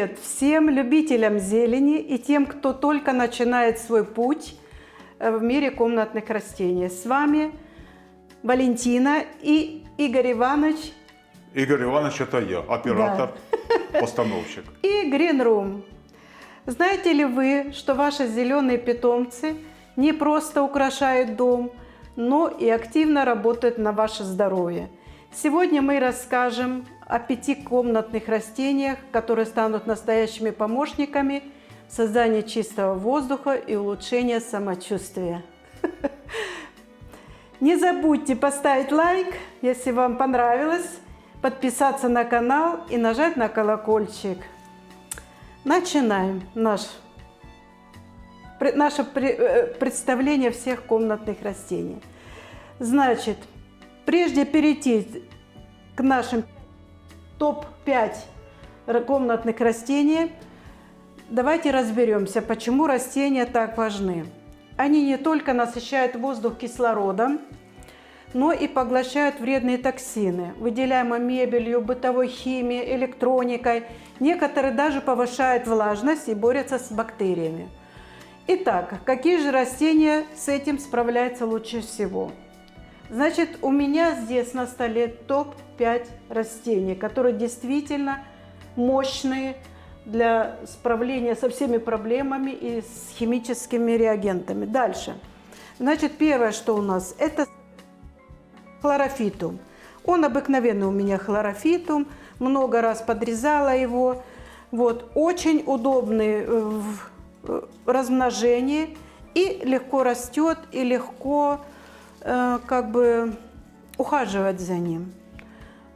привет всем любителям зелени и тем, кто только начинает свой путь в мире комнатных растений. С вами Валентина и Игорь Иванович. Игорь Иванович, это я, оператор, постановщик. И Green Room. Знаете ли вы, что ваши зеленые питомцы не просто украшают дом, но и активно работают на ваше здоровье? Сегодня мы расскажем о 5 комнатных растениях, которые станут настоящими помощниками в создании чистого воздуха и улучшения самочувствия. Не забудьте поставить лайк, если вам понравилось, подписаться на канал и нажать на колокольчик. Начинаем наше представление всех комнатных растений. Значит, прежде перейти к нашим топ-5 комнатных растений, давайте разберемся, почему растения так важны. Они не только насыщают воздух кислородом, но и поглощают вредные токсины, выделяемые мебелью, бытовой химией, электроникой. Некоторые даже повышают влажность и борются с бактериями. Итак, какие же растения с этим справляются лучше всего? Значит, у меня здесь на столе топ-5 растений, которые действительно мощные для справления со всеми проблемами и с химическими реагентами. Дальше. Значит, первое, что у нас, это хлорофитум. Он обыкновенный у меня хлорофитум, много раз подрезала его. Вот, очень удобный в размножении и легко растет, и легко ухаживать за ним.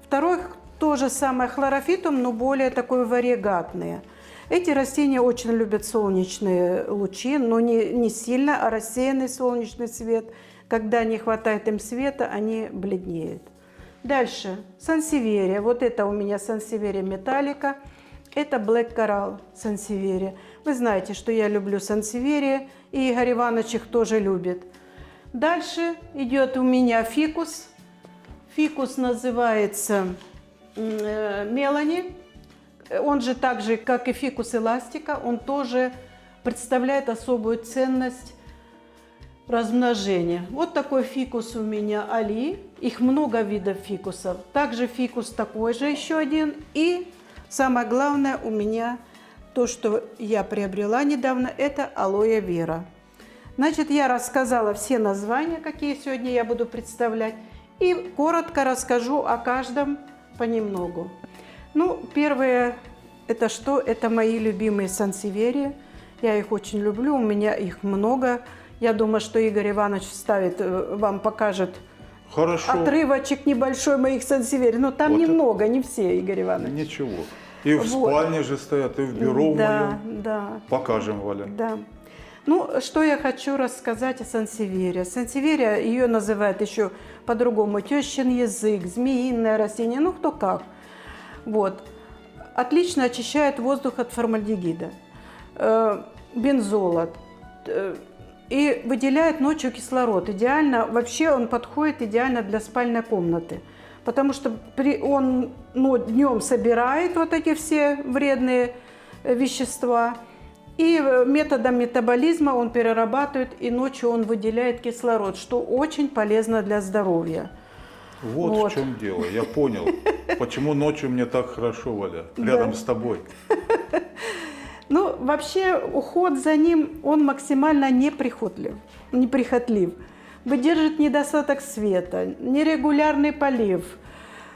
Второй то же самое хлорофитум, но более такой варигатные. Эти растения очень любят солнечные лучи, но не сильно, а рассеянный солнечный свет. Когда не хватает им света, они бледнеют. Дальше сансеверия. Вот это у меня сансеверия металлика. Это Black Coral сансеверия. Вы знаете, что я люблю сансеверия, и Игорь Иванович их тоже любит. Дальше идет у меня фикус. Фикус называется Мелани. Он же так же, как и фикус эластика, он тоже представляет особую ценность размножения. Вот такой фикус у меня Али. Их много видов фикусов. Также фикус такой же еще один. И самое главное у меня, то, что я приобрела недавно, это алоэ вера. Значит, я рассказала все названия, какие сегодня я буду представлять. И коротко расскажу о каждом понемногу. Ну, первое, это что? Это мои любимые сансеверии. Я их очень люблю, у меня их много. Я думаю, что Игорь Иванович вставит, вам покажет отрывочек небольшой моих сансеверий. Но там вот немного, не все, Игорь Иванович. Ничего. И в спальне же стоят, и в бюро моем. Да. Покажем, Валя. Да. Ну, что я хочу рассказать о сансеверии. Сансеверия, ее называют еще по-другому тещин язык, змеиное растение, ну кто как. Вот. Отлично очищает воздух от формальдегида, бензола и выделяет ночью кислород. Идеально, вообще он подходит идеально для спальной комнаты, потому что он днем собирает вот эти все вредные вещества, и методом метаболизма он перерабатывает, и ночью он выделяет кислород, что очень полезно для здоровья. Вот в чем дело, я понял, почему ночью мне так хорошо, Валя, рядом с тобой. Ну, вообще, уход за ним, он максимально неприхотлив. Выдержит недостаток света, нерегулярный полив.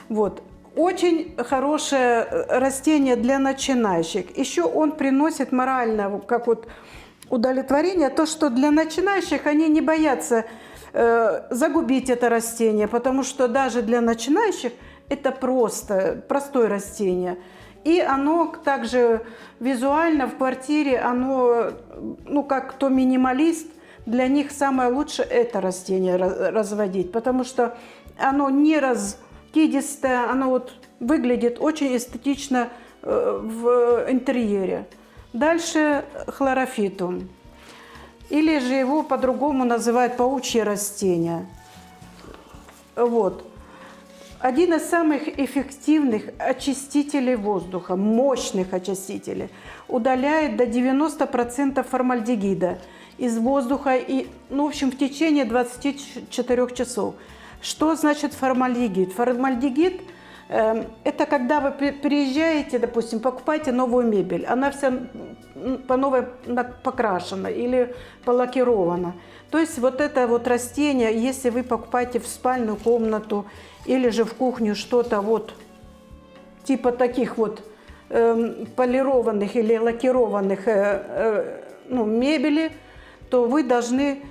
Вот. Очень хорошее растение для начинающих. Еще он приносит моральное, как вот удовлетворение, то, что для начинающих они не боятся загубить это растение, потому что даже для начинающих это простое растение. И оно также визуально в квартире, оно, как кто минималист, для них самое лучшее это растение разводить, потому что оно не раскидистое, оно вот выглядит очень эстетично в интерьере. Дальше хлорофитум, или же его по-другому называют паучье растение. Вот. один из самых эффективных очистителей воздуха, мощных очистителей. Удаляет до 90% формальдегида из воздуха, и, ну, в общем, в течение 24 часов. Что значит формальдегид? Формальдегид это когда вы приезжаете, допустим, покупаете новую мебель, она вся по новой покрашена или полакирована. То есть вот это вот растение, если вы покупаете в спальную комнату или же в кухню что-то вот типа таких вот полированных или лакированных ну, мебели, то вы должны,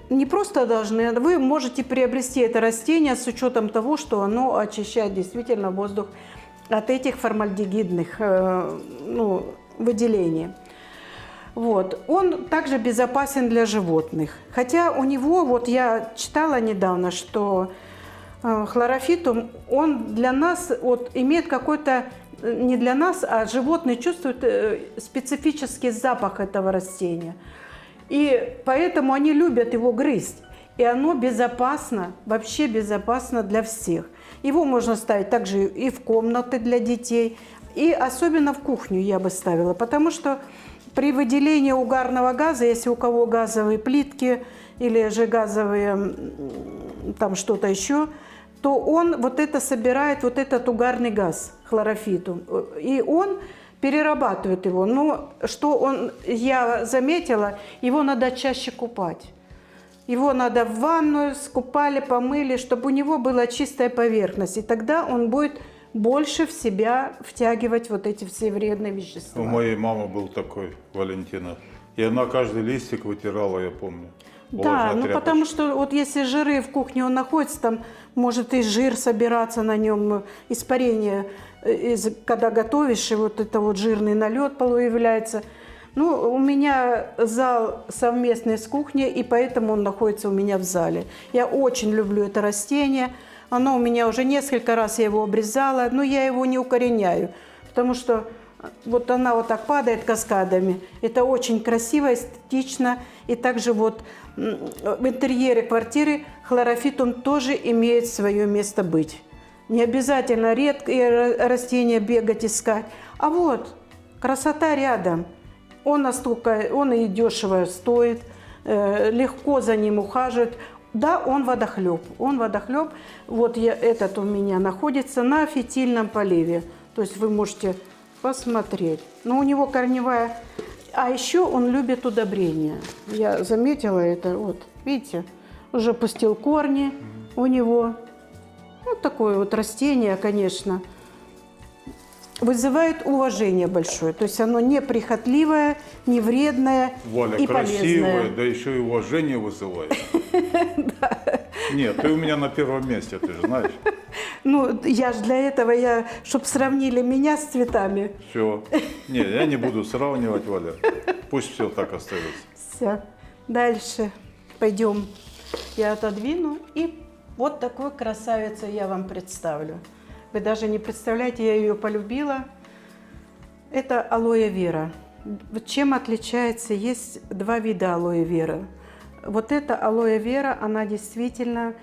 не просто должны, вы можете приобрести это растение с учетом того, что оно очищает действительно воздух от этих формальдегидных ну, выделений. Вот. Он также безопасен для животных. Хотя у него, вот я читала недавно, что хлорофитум, он для нас вот, имеет какой-то, не для нас, а животные чувствуют специфический запах этого растения. И поэтому они любят его грызть. И оно безопасно, вообще безопасно для всех. Его можно ставить также и в комнаты для детей, и особенно в кухню я бы ставила, потому что при выделении угарного газа, если у кого газовые плитки или же газовые там что-то еще, то он вот это собирает, вот этот угарный газ, хлорофитум, и он перерабатывает его. Но что он, я заметила, его надо чаще купать. Его надо в ванную, скупали, помыли, чтобы у него была чистая поверхность. И тогда он будет больше в себя втягивать вот эти все вредные вещества. У моей мамы был такой, Валентина. И она каждый листик вытирала, я помню. Да, ну потому что вот если жиры в кухне он находится, там может и жир собираться на нем, испарение, когда готовишь, и вот это вот жирный налет появляется. Ну, у меня зал совместный с кухней, и поэтому он находится у меня в зале. Я очень люблю это растение. Оно у меня уже несколько раз, я его обрезала, но я его не укореняю, потому что вот она вот так падает каскадами. Это очень красиво, эстетично. И также вот в интерьере квартиры хлорофитум тоже имеет свое место быть. Не обязательно редкие растения бегать, искать. А вот красота рядом. Он и дешево стоит, легко за ним ухаживать. Да, он водохлеб. Вот этот у меня находится на фитильном поливе. То есть вы можете посмотреть. Но у него корневая... А еще он любит удобрения. Я заметила это. Вот, видите, уже пустил корни у него. Вот такое вот растение, конечно, вызывает уважение большое. То есть оно не прихотливое, не вредное, Валя, и красивое, полезное. да еще и уважение вызывает. Нет, ты у меня на первом месте, ты же знаешь. Ну, я же для этого, чтобы сравнили меня с цветами. Все. Нет, я не буду сравнивать, Валя. Пусть все так остается. Все. Дальше пойдем. Я отодвину, и вот такую красавицу я вам представлю. Вы даже не представляете, я ее полюбила. Это алоэ вера. Чем отличается? Есть два вида алоэ вера. Вот эта алоэ вера, она действительно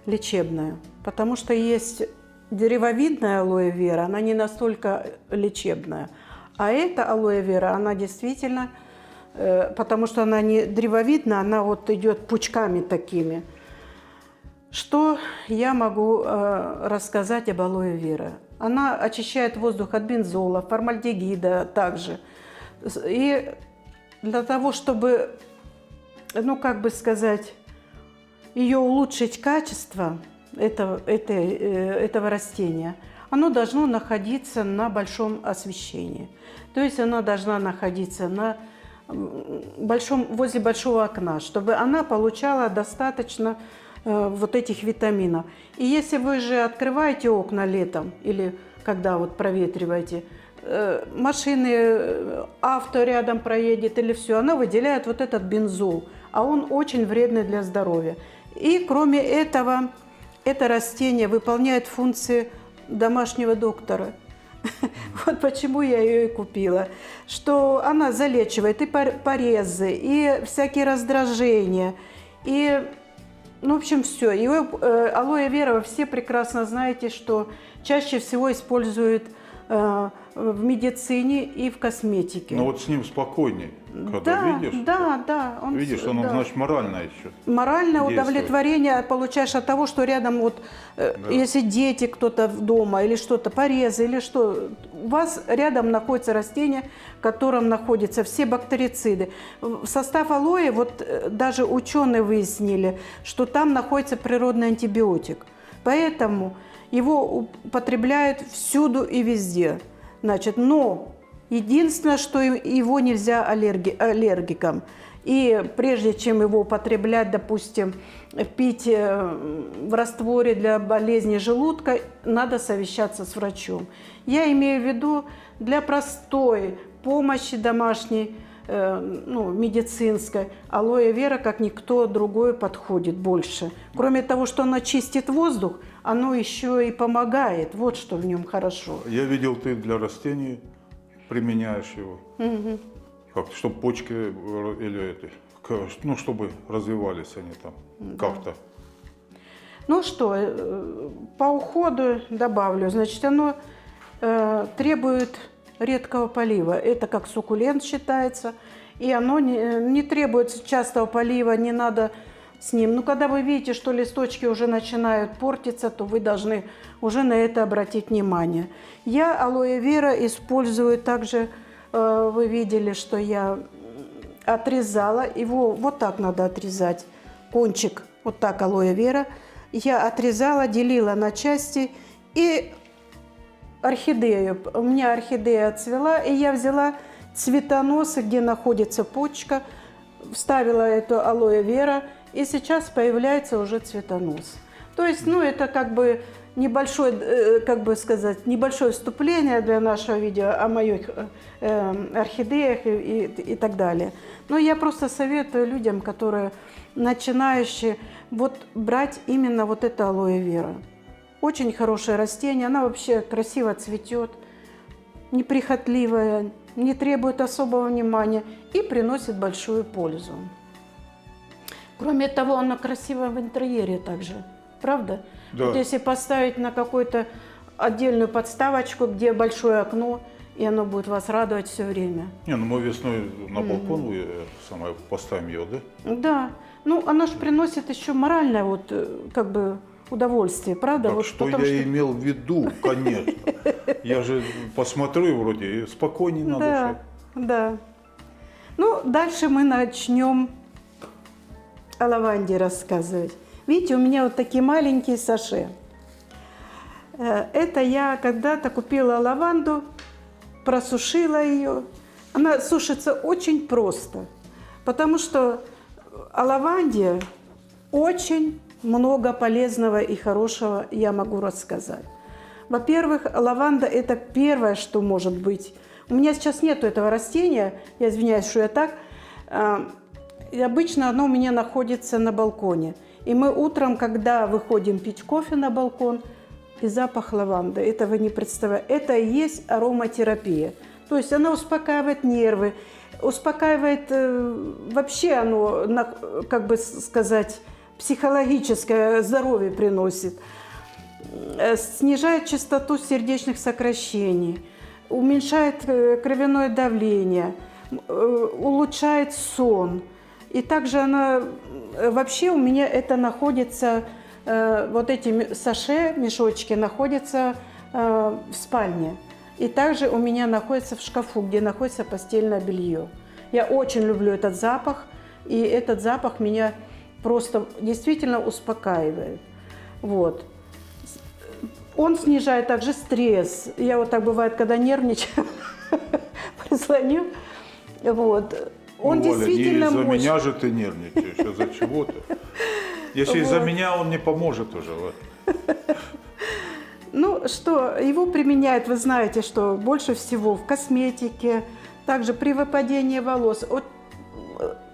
лечебная, потому что есть деревовидная алоэ вера, она не настолько лечебная. А эта алоэ вера, она действительно, потому что она не древовидная, она вот идет пучками такими. Что я могу рассказать об алоэ вера? Она очищает воздух от бензола, формальдегида также. И для того, чтобы, ну как бы сказать, ее улучшить качество этого растения, оно должно находиться на большом освещении. То есть она должна находиться возле большого окна, чтобы она получала достаточно вот этих витаминов. И если вы же открываете окна летом или когда вот проветриваете, машины, авто рядом проедет или все, она выделяет вот этот бензол, а он очень вредный для здоровья. И кроме этого, это растение выполняет функции домашнего доктора. Вот почему я ее и купила. Что она залечивает и порезы, и всякие раздражения, и Ну, в общем, все. И алоэ вера, вы все прекрасно знаете, что чаще всего используют в медицине и в косметике. Но вот с ним спокойней, когда Да, видишь. да. Видишь, он, да. значит, морально еще. Моральное действует. удовлетворение получаешь от того, что рядом вот, если дети кто-то дома или что-то, порезы или что, у вас рядом находится растение, в котором находятся все бактерициды. В состав алоэ, вот даже ученые выяснили, что там находится природный антибиотик. Поэтому его употребляют всюду и везде. Значит, но единственное, что его нельзя аллергикам. И прежде чем его употреблять, допустим, пить в растворе для болезни желудка, надо совещаться с врачом. Я имею в виду для простой помощи домашней, медицинской, алоэ вера, как никто другой, подходит больше. Кроме того, что оно чистит воздух, оно еще и помогает. Вот что в нем хорошо. Я видел, ты для растений применяешь его. Угу. Как-то, чтобы почки или чтобы развивались они там как-то. Ну что, по уходу добавлю. Значит, оно требует редкого полива. Это как суккулент считается. И оно не требует частого полива, не надо с ним. Но когда вы видите, что листочки уже начинают портиться, то вы должны уже на это обратить внимание. Я алоэ вера использую также, вы видели, что я отрезала. Его вот так надо отрезать. Кончик, вот так алоэ вера. Я отрезала, делила на части и орхидею. У меня орхидея отцвела, и я взяла цветоносы, где находится почка, вставила эту алоэ вера, и сейчас появляется уже цветонос. То есть, это как бы небольшое, небольшое вступление для нашего видео о моих орхидеях и так далее. Но я просто советую людям, которые начинающие, брать именно это алоэ вера. Очень хорошее растение, она вообще красиво цветет, неприхотливая, не требует особого внимания и приносит большую пользу. Кроме того, она красива в интерьере также, правда? Да. Вот если поставить на какую-то отдельную подставочку, где большое окно, и оно будет вас радовать все время. Мы весной на балкон поставим ее, да? Да. Она же приносит еще моральное удовольствие, правда? Так что я имел в виду, конечно. Я же посмотрю и вроде спокойнее на душе. Да. Дальше мы начнем о лаванде рассказывать. Видите, у меня вот такие маленькие саше. Это я когда-то купила лаванду, просушила ее. Она сушится очень просто, потому что о лаванде очень много полезного и хорошего я могу рассказать. Во-первых, лаванда – это первое, что может быть. У меня сейчас нету этого растения, я извиняюсь, что я так. И обычно оно у меня находится на балконе. И мы утром, когда выходим пить кофе на балкон, и запах лаванды, это вы не представляете. Это и есть ароматерапия. То есть она успокаивает нервы, успокаивает вообще оно, психологическое здоровье приносит, снижает частоту сердечных сокращений, уменьшает кровяное давление, улучшает сон. И также она, вообще у меня это находится, эти саше, мешочки находятся в спальне. И также у меня находится в шкафу, где находится постельное белье. Я очень люблю этот запах, и этот запах меня просто действительно успокаивает. Он снижает также стресс. Я так бывает, когда нервничаю, прислоню. Он действительно не из-за мощный. меня же ты нервничаешь, из-за чего-то. Если из-за меня, он не поможет уже. Его применяют, вы знаете, что больше всего в косметике, также при выпадении волос.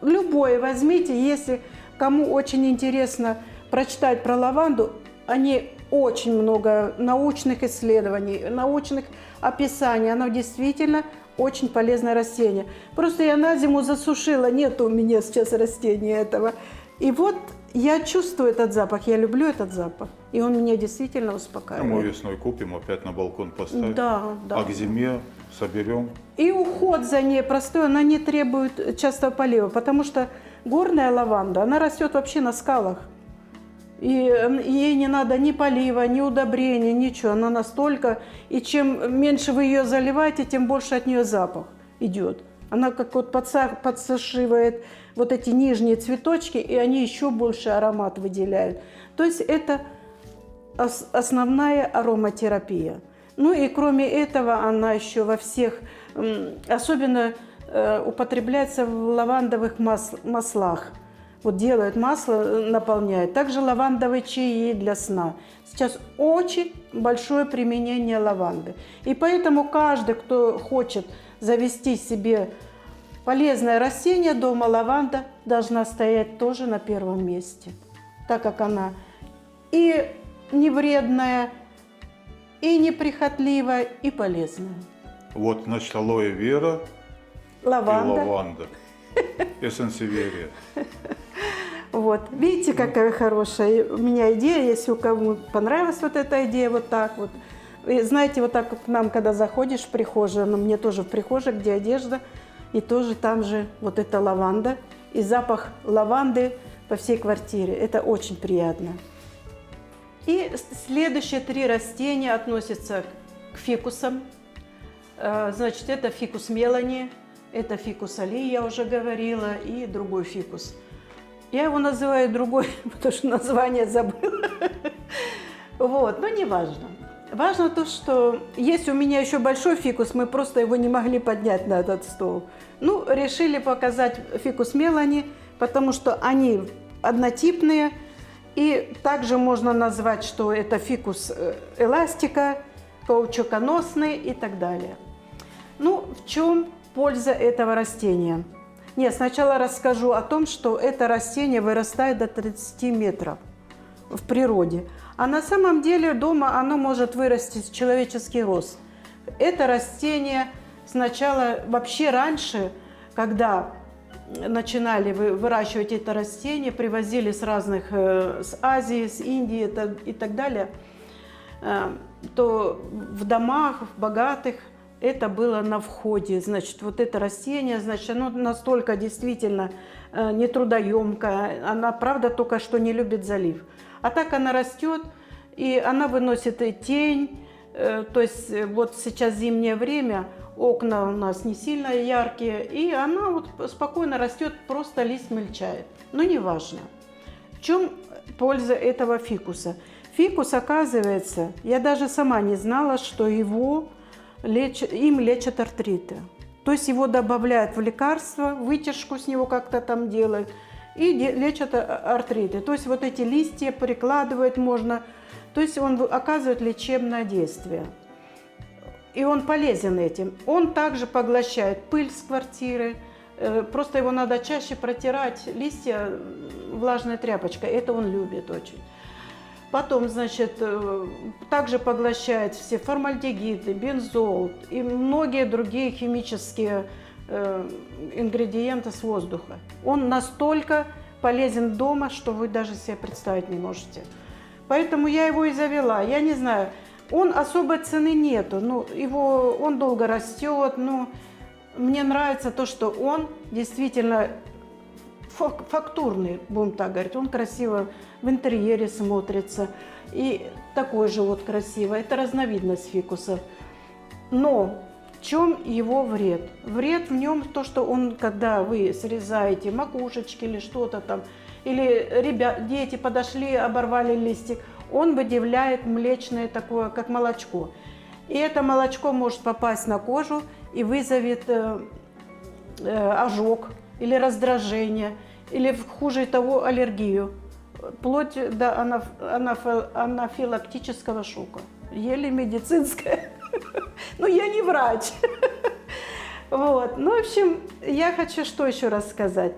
Любое возьмите, если кому очень интересно прочитать про лаванду, они очень много научных исследований, научных описаний. Оно действительно очень полезное растение. Просто я на зиму засушила, нет у меня сейчас растения этого. И Я чувствую этот запах, я люблю этот запах. И он меня действительно А мы успокаивает. весной купим, опять на балкон поставим. Да, да. А к зиме соберем. И уход за ней простой, она не требует частого полива, потому что горная лаванда, она растет вообще на скалах. И ей не надо ни полива, ни удобрения, ничего. Она настолько... И чем меньше вы ее заливаете, тем больше от нее запах идет. Она как вот подсушивает вот эти нижние цветочки, и они еще больше аромат выделяют. То есть это основная ароматерапия. Ну и кроме этого она еще во всех, особенно употребляется в лавандовых маслах. Вот делают масло, наполняют. Также лавандовые чаи для сна. Сейчас очень большое применение лаванды. И поэтому каждый, кто хочет завести себе полезное растение дома, лаванда должна стоять тоже на первом месте. Так как она и не вредная, и неприхотливая, и полезная. Вот, значит, алоэ вера Лаванда. и лаванда. Эссенсиверия. Вот. Видите, какая хорошая у меня идея, если у кого понравилась вот эта идея, вот так вот. И знаете, вот так вот к нам, когда заходишь в прихожую, но мне тоже в прихожей, где одежда, и тоже там же вот эта лаванда, и запах лаванды по всей квартире. Это очень приятно. И следующие 3 растения относятся к фикусам. Значит, это фикус мелани, это фикус али, я уже говорила, и другой фикус. Я его называю другой, потому что название забыла. Вот, но не важно. Важно то, что есть у меня еще большой фикус, мы просто его не могли поднять на этот стол. Ну, решили показать фикус мелани, потому что они однотипные. И также можно назвать, что это фикус эластика, каучуконосный и так далее. Ну, в чем польза этого растения? Нет, сначала расскажу о том, что это растение вырастает до 30 метров в природе. А на самом деле дома оно может вырасти в человеческий рост. Это растение сначала, вообще раньше, когда начинали выращивать это растение, привозили с разных, с Азии, с Индии и так далее, то в домах, в богатых, это было на входе. Значит, вот это растение, значит, оно настолько действительно нетрудоемкое, она, правда, только что не любит залив. А так она растет, и она выносит и тень, то есть вот сейчас зимнее время, окна у нас не сильно яркие, и она вот спокойно растет, просто лист мельчает. Но не важно. В чем польза этого фикуса? Фикус, оказывается, я даже сама не знала, что им лечат артриты. То есть его добавляют в лекарства, вытяжку с него как-то там делают, и лечат артриты. То есть вот эти листья прикладывать можно, то есть он оказывает лечебное действие. И он полезен этим. Он также поглощает пыль с квартиры. Просто его надо чаще протирать листья влажной тряпочкой. Это он любит очень. Потом, значит, также поглощает все формальдегиды, бензол и многие другие химические ингредиенты с воздуха. Он настолько полезен дома, что вы даже себе представить не можете. Поэтому я его и завела. Я не знаю, он особой цены нету, ну, он долго растет, но мне нравится то, что он действительно фактурный, будем так говорить, он красиво в интерьере смотрится, и такой же вот красивый, это разновидность фикусов. Но в чем его вред? Вред в нем то, что он, когда вы срезаете макушечки или что-то там, или дети подошли, оборвали листик, он выделяет млечное такое, как молочко. И это молочко может попасть на кожу и вызовет ожог или раздражение, или хуже того аллергию, вплоть до анафилактического шока. Еле медицинское. Но я не врач. Вот. Ну, в общем, я хочу что еще раз сказать.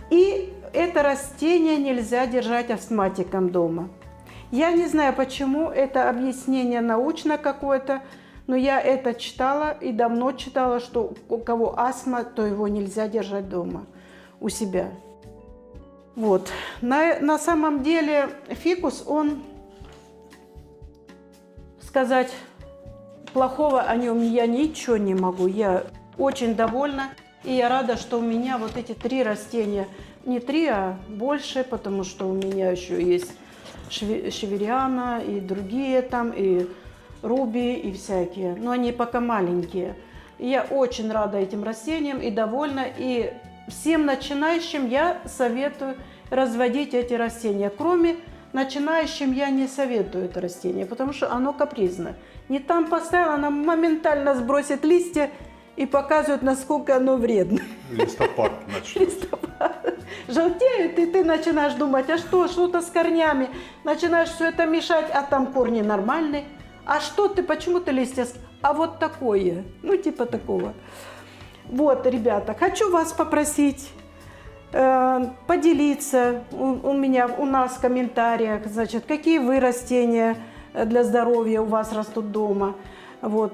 И это растение нельзя держать астматиком дома. Я не знаю, почему, это объяснение научно какое-то, но я это читала и давно читала, что у кого астма, то его нельзя держать дома у себя. Вот. На самом деле фикус, он, сказать плохого о нем я ничего не могу. Я очень довольна. И я рада, что у меня вот эти 3 растения, не 3, а больше, потому что у меня еще есть шевериана и другие там, и руби, и всякие. Но они пока маленькие. И я очень рада этим растениям и довольна. И всем начинающим я советую разводить эти растения. Кроме начинающим я не советую это растение, потому что оно капризно. Не там поставила, оно моментально сбросит листья и показывает, насколько оно вредно. Листопад начнется. Желтеют, и ты начинаешь думать, а что-то с корнями. Начинаешь все это мешать, а там корни нормальные. А что ты, почему ты листья? А вот такое, ну типа такого. Вот, ребята, хочу вас попросить поделиться у нас в комментариях, значит, какие вы растения для здоровья у вас растут дома. Вот.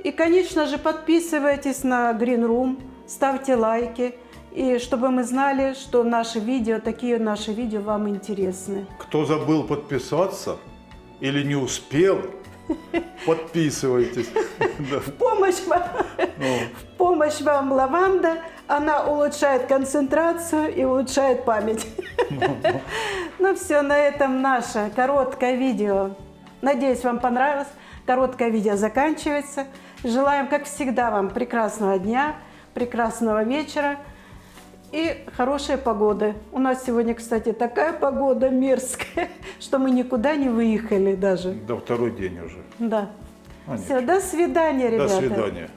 И, конечно же, подписывайтесь на Green Room, ставьте лайки, и чтобы мы знали, что такие наши видео вам интересны. Кто забыл подписаться или не успел, подписывайтесь. В помощь вам лаванда, она улучшает концентрацию и улучшает память. Ну все, на этом наше короткое видео. Надеюсь, вам понравилось. Короткое видео заканчивается. Желаем, как всегда, вам прекрасного дня, прекрасного вечера и хорошей погоды. У нас сегодня, кстати, такая погода мерзкая, что мы никуда не выехали даже. Да, 2-й день уже. Да. А, Все, до свидания, ребята. До свидания.